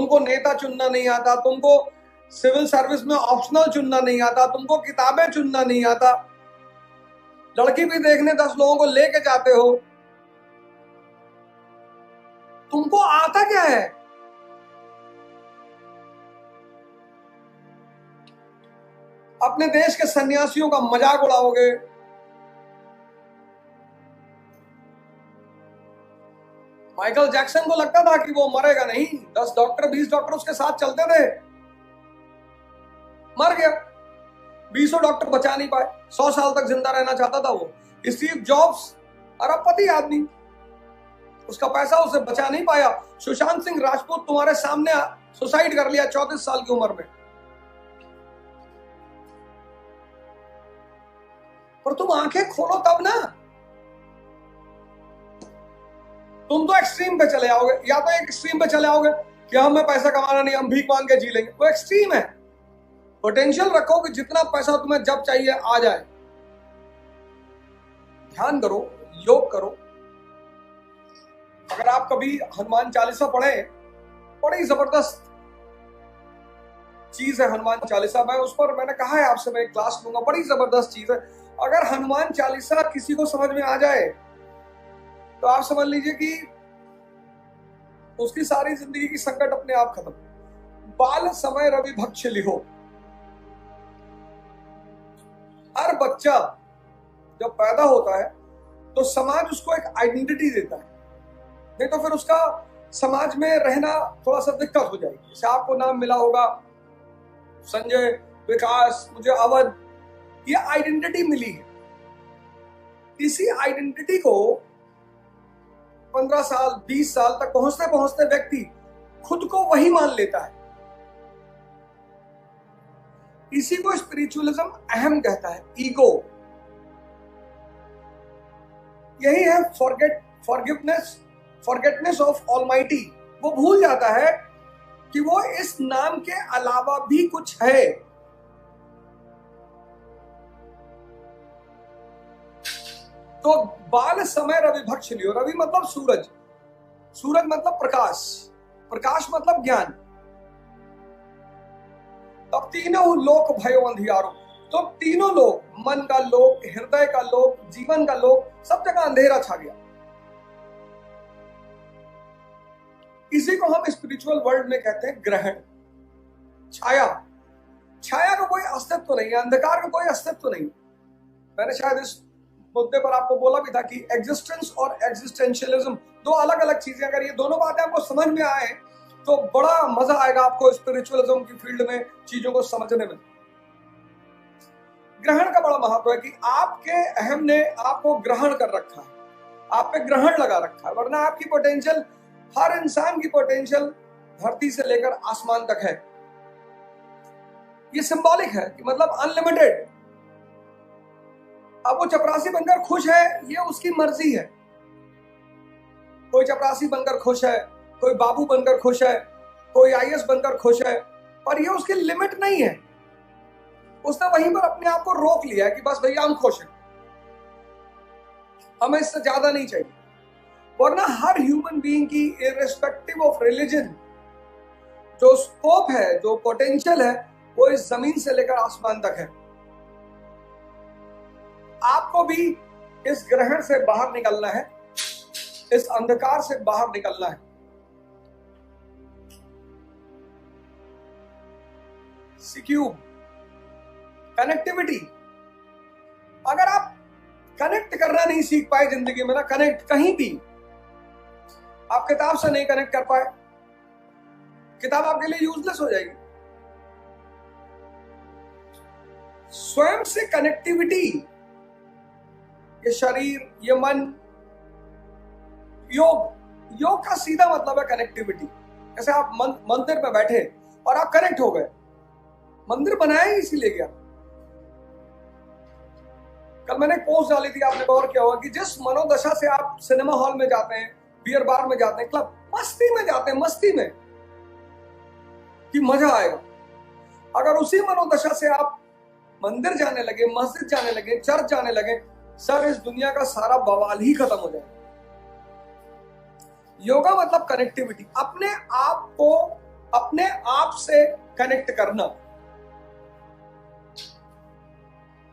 तुमको नेता चुनना नहीं आता, तुमको सिविल सर्विस में ऑप्शनल चुनना नहीं आता, तुमको किताबें चुनना नहीं आता, लड़की भी देखने 10 लोगों को लेके जाते हो, तुमको आता क्या है? अपने देश के सन्यासियों का मजाक उड़ाओगे, माइकल जैक्सन को लगता था कि वो मरेगा नहीं, 10 डॉक्टर 20 डॉक्टर उसके साथ चलते थे, मर गया। 20 डॉक्टर बचा नहीं पाए, 100 साल तक जिंदा रहना चाहता था वो। स्टीव जॉब्स अरबपति आदमी, उसका पैसा उसे बचा नहीं पाया। सुशांत सिंह राजपूत तुम्हारे सामने सुसाइड कर लिया 34 साल की उम्र में। पर तुम आंखें खोलो तब ना, तुम तो एक्सट्रीम पे चले आओगे, या तो एक एक्सट्रीम पे चले आओगे कि हमें पैसा कमाना नहीं, हम भीख मांग के जी लेंगे, वो एक्सट्रीम है। पोटेंशियल रखो कि जितना पैसा तुम्हें जब चाहिए आ जाए। ध्यान करो, योग करो। अगर आप कभी हनुमान चालीसा पढ़े, बड़ी जबरदस्त चीज है हनुमान चालीसा। मैं उस पर मैंने कहा है आपसे, मैं एक क्लास लूंगा, बड़ी जबरदस्त चीज है। अगर हनुमान चालीसा किसी को समझ में आ जाए तो आप समझ लीजिए कि उसकी सारी जिंदगी की संकट अपने आप खत्म। बाल समय रवि भक्ष लिहो। हर बच्चा जब पैदा होता है तो समाज उसको एक आइडेंटिटी देता है, नहीं तो फिर उसका समाज में रहना थोड़ा सा दिक्कत हो जाएगी। जैसे आपको नाम मिला होगा संजय, विकास, मुझे अवध, ये आइडेंटिटी मिली है। इसी आइडेंटिटी को 15 साल 20 साल तक पहुंचते पहुंचते व्यक्ति खुद को वही मान लेता है। इसी को स्पिरिचुअलिज्म अहम कहता है, ईगो। यही है फॉरगेटनेस ऑफ ऑलमाइटी। वो भूल जाता है कि वो इस नाम के अलावा भी कुछ है। तो बाल समय रवि भक्ष लियो। रवि मतलब सूरज, सूरज मतलब प्रकाश, प्रकाश मतलब ज्ञान। तब तीनों लोक भयो अंधियारो। तो तीनों लोक, मन का लोक, हृदय का लोक, जीवन का लोक, सब जगह अंधेरा छा गया। इसी को हम स्पिरिचुअल वर्ल्ड में कहते हैं ग्रहण, छाया। छाया का कोई अस्तित्व नहीं है, अंधकार का कोई अस्तित्व नहीं। मैंने शायद इस मुद्दे पर आपको बोला भी था कि एग्जिस्टेंस और एग्जिस्टेंशियलिज्म दो अलग अलग चीजें। अगर ये दोनों बातें आपको समझ में आए तो बड़ा मजा आएगा आपको स्पिरिचुअलिज्म की फील्ड में चीजों को समझने में। ग्रहण का बड़ा महत्व है कि आपके अहम ने आपको ग्रहण कर रखा है, आप पे ग्रहण लगा रखा है। वरना आपकी पोटेंशियल, हर इंसान की पोटेंशियल धरती से लेकर आसमान तक है। ये सिंबॉलिक है कि मतलब अनलिमिटेड। अब वो चपरासी बनकर खुश है, ये उसकी मर्जी है। कोई चपरासी बनकर खुश है, कोई बाबू बनकर खुश है, कोई आईएएस बनकर खुश है, पर ये उसकी लिमिट नहीं है। उसने वहीं पर अपने आप को रोक लिया है कि बस भैया हम खुश हैं, हमें इससे ज्यादा नहीं चाहिए। वरना हर ह्यूमन बीइंग की इर्रिस्पेक्टिव ऑफ रिलीजन जो स्कोप है, जो पोटेंशियल है, वो इस जमीन से लेकर आसमान तक है। आपको भी इस ग्रहण से बाहर निकलना है, इस अंधकार से बाहर निकलना है। सिक्यूब, कनेक्टिविटी। अगर आप कनेक्ट करना नहीं सीख पाए जिंदगी में ना, कनेक्ट कहीं भी, आप किताब से नहीं कनेक्ट कर पाए, किताब आपके लिए यूजलेस हो जाएगी। स्वयं से कनेक्टिविटी, ये शरीर, ये मन, योग का सीधा मतलब है कनेक्टिविटी। जैसे आप मंदिर में बैठे और आप कनेक्ट हो गए, मंदिर बनाया ही इसीलिए गया। कल मैंने पोस्ट डाली थी, आपने गौर किया होगा कि जिस मनोदशा से आप सिनेमा हॉल में जाते हैं, बियर बार में जाते हैं, क्लब, मस्ती में जाते हैं, मस्ती में कि मजा आएगा, अगर उसी मनोदशा से आप मंदिर जाने लगे, मस्जिद जाने लगे, चर्च जाने लगे, सर इस दुनिया का सारा बवाल ही खत्म हो जाएगा। योगा मतलब कनेक्टिविटी, अपने आप को अपने आप से कनेक्ट करना।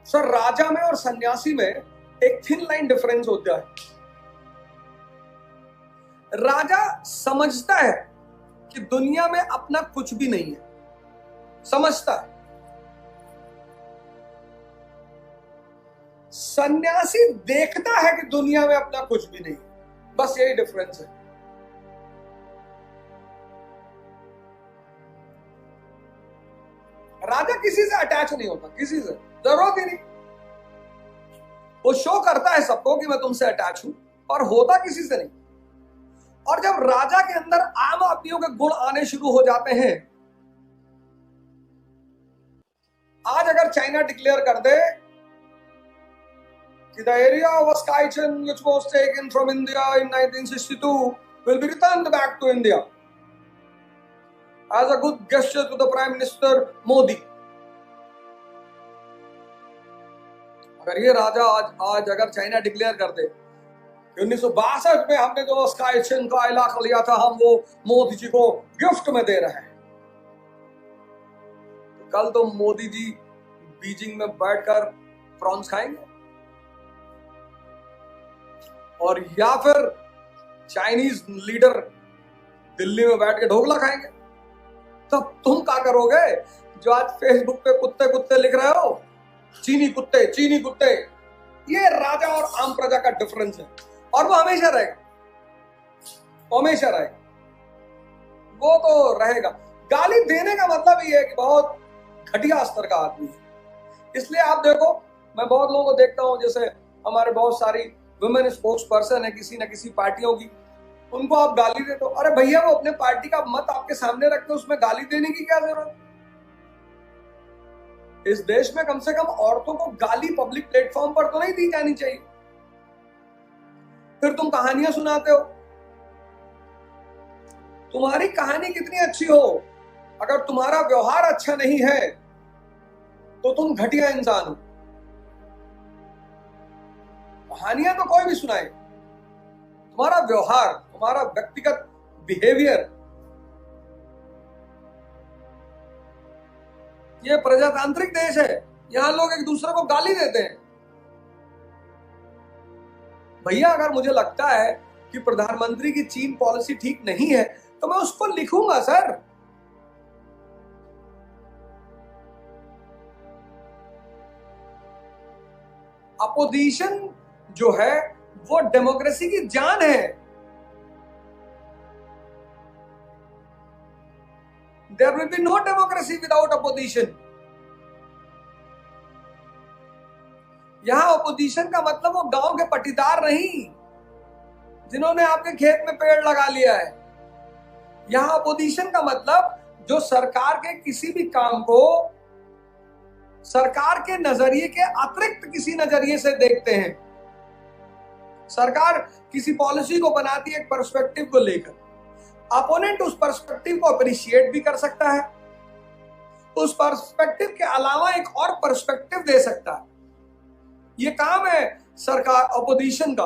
सर, राजा में और सन्यासी में एक थिन लाइन डिफरेंस होता है। राजा समझता है कि दुनिया में अपना कुछ भी नहीं है, समझता है। सन्यासी देखता है कि दुनिया में अपना कुछ भी नहीं है। बस यही डिफरेंस है। राजा किसी से अटैच नहीं होता, किसी से जरूरत ही नहीं। वो शो करता है सबको कि मैं तुमसे अटैच हूं, और होता किसी से नहीं। और जब राजा के अंदर आम आदमियों के गुण आने शुरू हो जाते हैं, आज अगर चाइना डिक्लेयर कर दे कि the area of स्काईचन which was taken from India in 1962 will be returned back to India as a good gesture to the Prime Minister Modi, अगर ये राजा आज अगर चाइना डिक्लेयर कर दे 1962 में हमने जो स्काईचन का इलाका लिया था, हम वो मोदी जी को गिफ्ट में दे रहे हैं, तो कल तो मोदी जी बीजिंग में बैठकर प्रॉन्स खाएंगे, और या फिर चाइनीज लीडर दिल्ली में बैठ के ढोकला खाएंगे। तब तुम क्या करोगे जो आज फेसबुक पे कुत्ते कुत्ते लिख रहे हो, चीनी कुत्ते चीनी कुत्ते। ये राजा और आम प्रजा का डिफरेंस है, और वो हमेशा रहेगा, हमेशा रहेगा, वो तो रहेगा। गाली देने का मतलब ये है कि बहुत घटिया स्तर का आदमी है। इसलिए आप देखो, मैं बहुत लोगों को देखता हूं, जैसे हमारे बहुत सारी वुमेन स्पोक्स पर्सन है किसी न किसी पार्टियों की, उनको आप गाली दे दो। अरे भैया, वो अपने पार्टी का मत आपके सामने रखते, उसमें गाली देने की क्या जरूरत? इस देश में कम से कम औरतों को गाली पब्लिक प्लेटफॉर्म पर तो नहीं दी जानी चाहिए। फिर तुम कहानियां सुनाते हो। तुम्हारी कहानी कितनी अच्छी हो, अगर तुम्हारा व्यवहार अच्छा नहीं है तो तुम घटिया इंसान हो। कहानियां तो कोई भी सुनाए, तुम्हारा व्यवहार, तुम्हारा व्यक्तिगत बिहेवियर, ये प्रजातांत्रिक देश है, यहां लोग एक दूसरे को गाली देते हैं। भैया, अगर मुझे लगता है कि प्रधानमंत्री की चीन पॉलिसी ठीक नहीं है तो मैं उसको लिखूंगा सर। अपोजिशन जो है वो डेमोक्रेसी की जान है। There will be no democracy without opposition. यहां ऑपोजिशन का मतलब वो गांव के पट्टीदार नहीं जिन्होंने आपके खेत में पेड़ लगा लिया है। यहां ऑपोजिशन का मतलब जो सरकार के किसी भी काम को सरकार के नजरिए के अतिरिक्त किसी नजरिए से देखते हैं। सरकार किसी पॉलिसी को बनाती है एक पर्सपेक्टिव को लेकर, अपोनेंट उस पर्सपेक्टिव को अप्रिशिएट भी कर सकता है, उस पर्सपेक्टिव के अलावा एक और पर्सपेक्टिव दे सकता है। ये काम है सरकार अपोजिशन का।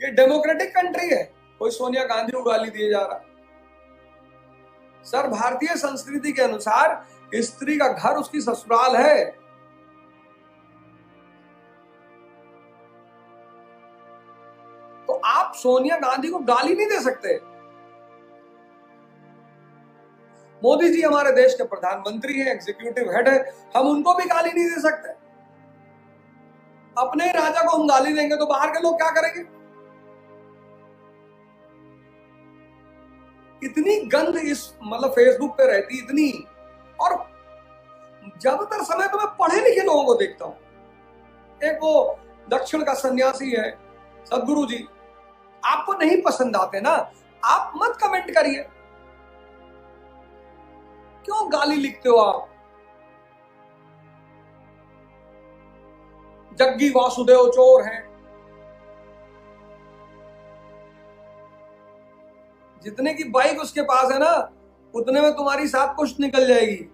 ये डेमोक्रेटिक कंट्री है, कोई सोनिया गांधी को गाली दिए जा रहा। सर, भारतीय संस्कृति के अनुसार स्त्री का घर उसकी ससुराल है। तो आप सोनिया गांधी को गाली नहीं दे सकते। मोदी जी हमारे देश के प्रधानमंत्री हैं, एग्जीक्यूटिव हेड है, हम उनको भी गाली नहीं दे सकते। अपने राजा को हम गाली देंगे तो बाहर के लोग क्या करेंगे? इतनी गंद इस मतलब फेसबुक पे रहती, इतनी, और ज्यादातर समय तो मैं पढ़े लिखे लोगों को देखता हूं। एक वो दक्षिण का सन्यासी है सदगुरु जी, आपको नहीं पसंद आते ना, आप मत कमेंट करिए। क्यों गाली लिखते हो आप? जग्गी वासुदेव चोर हैं। जितने की बाइक उसके पास है ना, उतने में तुम्हारी साथ कुछ निकल जाएगी।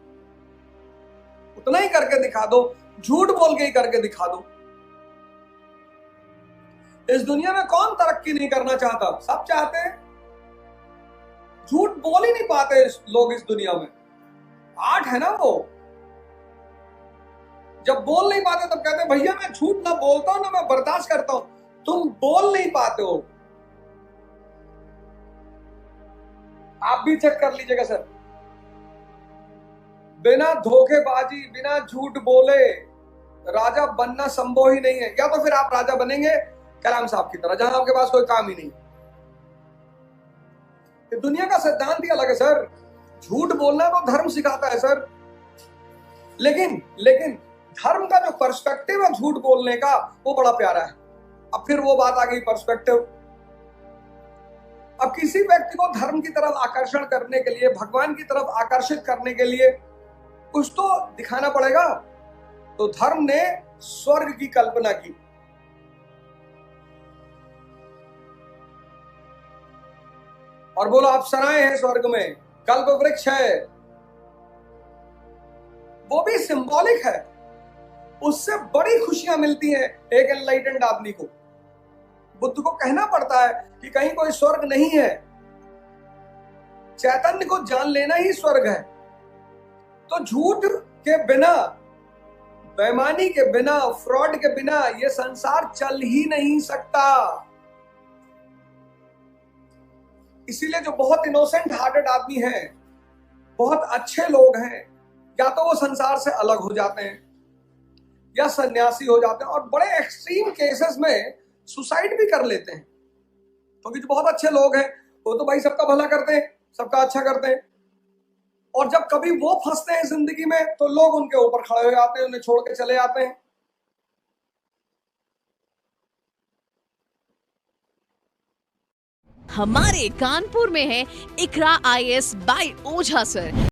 उतना ही करके दिखा दो, झूठ बोल के ही करके दिखा दो। इस दुनिया में कौन तरक्की नहीं करना चाहता? सब चाहते हैं। झूठ बोल ही नहीं पाते लोग इस दुनिया में। आर्ट है ना वो। जब बोल नहीं पाते तब कहते हैं भैया मैं झूठ ना बोलता हूं ना मैं बर्दाश्त करता हूं। तुम बोल नहीं पाते हो। आप भी चेक कर लीजिएगा सर, बिना धोखेबाजी बिना झूठ बोले राजा बनना संभव ही नहीं है। या तो फिर आप राजा बनेंगे कलाम साहब की तरह, जहां आपके पास कोई काम ही नहीं। ये दुनिया का सिद्धांत ही अलग है सर। झूठ बोलना तो धर्म सिखाता है सर, लेकिन धर्म का जो पर्सपेक्टिव है झूठ बोलने का वो बड़ा प्यारा है। अब फिर वो बात आ गई पर्सपेक्टिव। अब किसी व्यक्ति को धर्म की तरफ आकर्षण करने के लिए, भगवान की तरफ आकर्षित करने के लिए कुछ तो दिखाना पड़ेगा। तो धर्म ने स्वर्ग की कल्पना की। और बोलो अप्सराएं हैं स्वर्ग में, कल्प वृक्ष है, वो भी सिंबॉलिक है। उससे बड़ी खुशियां मिलती हैं एक एनलाइटेंड आदमी को। बुद्ध को कहना पड़ता है कि कहीं कोई स्वर्ग नहीं है, चैतन्य को जान लेना ही स्वर्ग है। तो झूठ के बिना, बेईमानी के बिना, फ्रॉड के बिना यह संसार चल ही नहीं सकता। इसीलिए जो बहुत इनोसेंट हार्टेड आदमी हैं, बहुत अच्छे लोग हैं, या तो वो संसार से अलग हो जाते हैं या सन्यासी हो जाते हैं, और बड़े एक्सट्रीम केसेस में सुसाइड भी कर लेते हैं। क्योंकि जो बहुत अच्छे लोग हैं वो तो भाई सबका भला करते हैं, सबका अच्छा करते हैं। और जब कभी वो फंसते हैं जिंदगी में तो लोग उनके ऊपर खड़े हो जाते हैं, उन्हें छोड़ के चले जाते हैं। हमारे कानपुर में है इकरा IAS बाय ओझा सर।